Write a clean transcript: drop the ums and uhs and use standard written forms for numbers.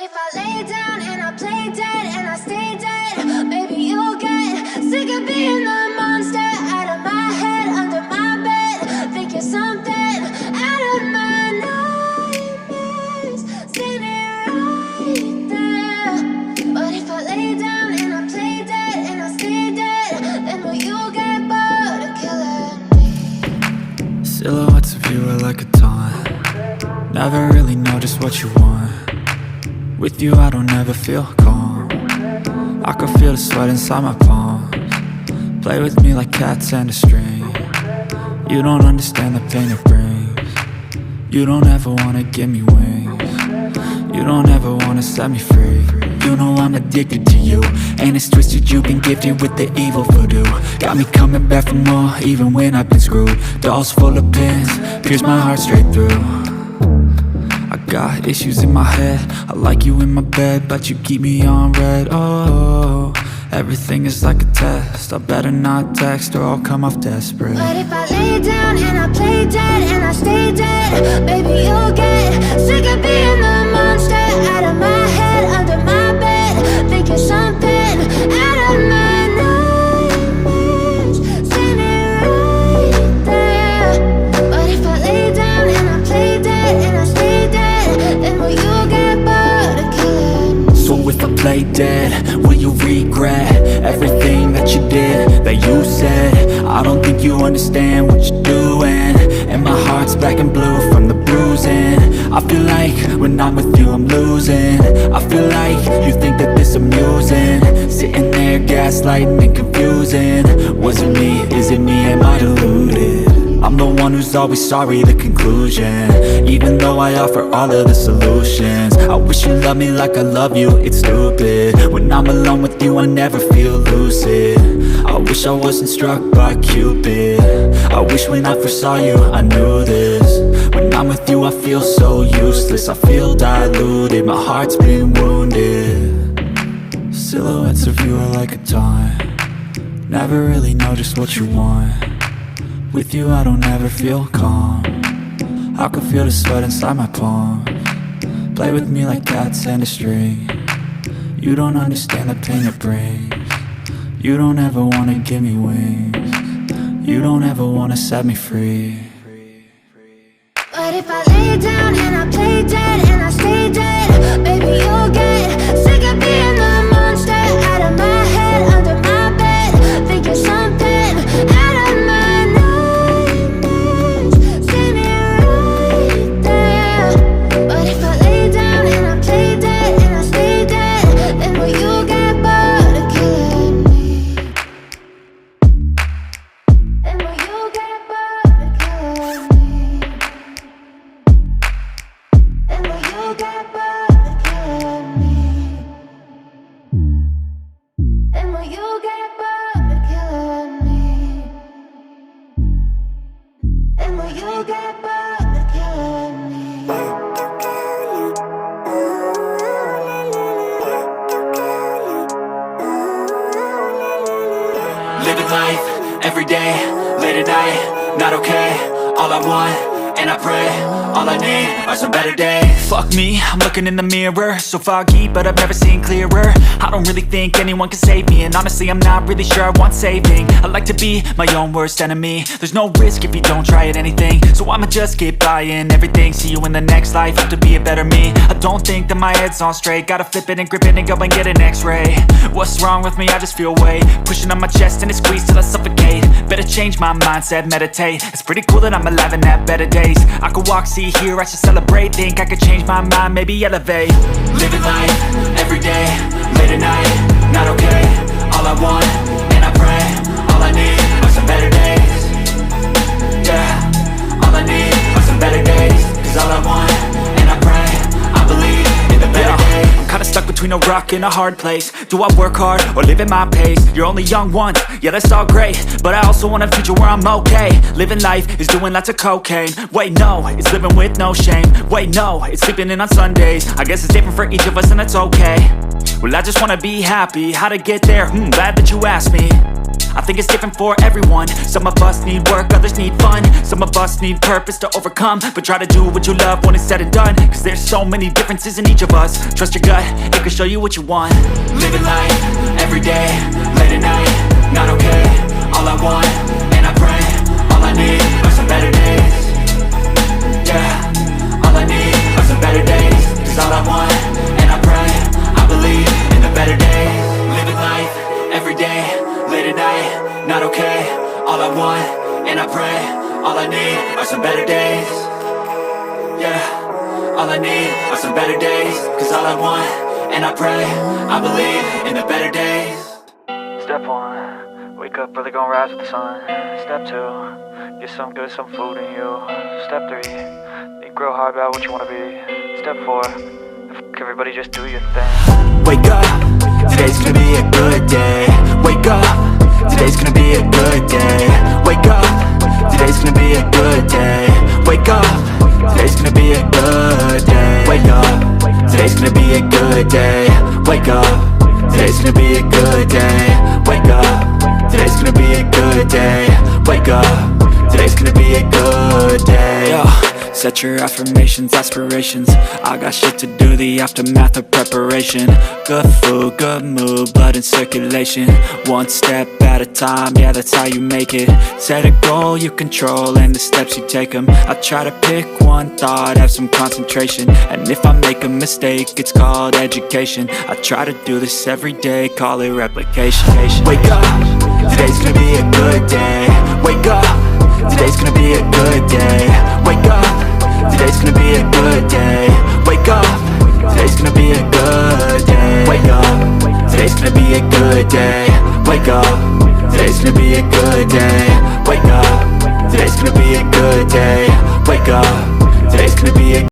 if I lay down and I play dead and I stay dead, baby, you'll get sick of being the monster out of my head, under my bed. Think you're something out of my nightmares, standing right there. But if I lay down and I play dead and I stay dead, then will you get bored of killing me? Silhouettes of you are like a taunt. Never really know just what you want. With you I don't ever feel calm. I can feel the sweat inside my palms. Play with me like cats and a string. You don't understand the pain it brings. You don't ever wanna give me wings. You don't ever wanna set me free. You know I'm addicted to you, and it's twisted, you've been gifted with the evil voodoo. Got me coming back for more, even when I've been screwed. Dolls full of pins, pierce my heart straight through. I got issues in my head, I like you in my bed, but you keep me on red. Oh, everything is like a test, I better not text or I'll come off desperate. But if I lay down and I play dead and I stay dead, baby, you'll get sick of being the monster out of my head, under my bed. Think you're something out of my nightmares, standing right there. But if I lay down and I play dead and I stay dead, then will you get bored of killing me? So if I play dead, will you regret everything that you did, that you said? I don't think you understand what you're doing, and my heart's black and blue from the bruising. I feel like when I'm with you I'm losing. I feel like you think that this amusing, sitting there gaslighting and confusing. Was it me? Is it me? Am I deluded? I'm the one who's always sorry, the conclusion, even though I offer all of the solutions. I wish you loved me like I love you, it's stupid. When I'm alone with you I never feel lucid. I wish I wasn't struck by Cupid. I wish when I first saw you I knew this. When I'm with you I feel so useless, I feel diluted, my heart's been wounded. Silhouettes of you are like a taunt. Never really know just what you want. With you I don't ever feel calm. I can feel the sweat inside my palms. Play with me like cats and a string. You don't understand the pain it brings. You don't ever wanna give me wings. You don't ever wanna set me free. But if I lay down and I play dead and I stay dead, baby, you'll get sick of being the monster out of my head, under my bed. Think you're something out of my nightmares, standing right there. But if I lay down and I play dead and I stay dead, then will you get bored of killing me? Then will you get bored of killing me? And will you get bored of killing me? And will you get bored of killing me? And will you get bored of killing me? Living life, every day, late at night, not okay. All I want, and I pray, all I need are some better days. Fuck me, I'm looking in the mirror, so foggy, but I've never seen clearer. I don't really think anyone can save me, and honestly I'm not really sure I want saving. I like to be my own worst enemy. There's no risk if you don't try at anything, so I'ma just keep buying everything. See you in the next life, have to be a better me. I don't think that my head's on straight, gotta flip it and grip it and go and get an x-ray. What's wrong with me? I just feel weight pushing on my chest and it squeezes till I suffocate. Better change my mindset, meditate. It's pretty cool that I'm alive and have better days. I could walk, see, hear, I should celebrate. Think I could change my mind, maybe elevate. Living life, every day, late at night, not okay. All I want, and I pray, all I need are some better days. Yeah, all I need are some better days. Cause all I want, and I pray, I believe in the better days. I'm kinda stuck between a rock and a hard place. Do I work hard or live at my pace? You're only young once, yeah that's all great, but I also want a future where I'm okay. Living life is doing lots of cocaine. Wait no, it's living with no shame. Wait no, it's sleeping in on Sundays. I guess it's different for each of us and that's okay. Well I just wanna be happy, how to get there? Glad that you asked me. I think it's different for everyone. Some of us need work, others need fun. Some of us need purpose to overcome. But try to do what you love when it's said and done, cause there's so many differences in each of us. Trust your gut, it can show you what you want. Living life, everyday, late at night, not okay. All I want, and I pray, all I need are some better days. Yeah, all I need are some better days. Cause all I want, and I pray, I believe in the better days. Living life, everyday, late at night, not okay. All I want, and I pray, all I need are some better days. Yeah, all I need are some better days. Cause all I want, and I pray, I believe in the better days. Step 1, wake up early, gon' rise with the sun. Step 2, get some good, some food in you. Step 3, think real hard about what you wanna be. Step 4, fuck everybody, just do your thing. Wake up, today's gonna be a good day. Wake up, today's gonna be a good day. Wake up, today's gonna be a good day. Wake up, today's gonna be a good day. Wake up, today's gonna be a good day. Wake up, today's gonna be a good day. Wake up, today's gonna be a good day. Wake up, today's gonna be a good day. Yo, set your affirmations, aspirations. I got shit to do, the aftermath of preparation. Good food, good mood, blood in circulation. One step at a time, yeah, that's how you make it. Set a goal you control and the steps you take them. I try to pick one thought, have some concentration. And if I make a mistake, it's called education. I try to do this every day, call it replication. Wake up, today's gonna be a good day. Wake up, today's gonna be a good day. Wake up, today's gonna be a good day. Wake up, today's gonna be a good day. Wake up, today's gonna be a good day. Wake up, today's gonna be a good day. Wake up, today's gonna be a good day. Wake up, today's gonna be a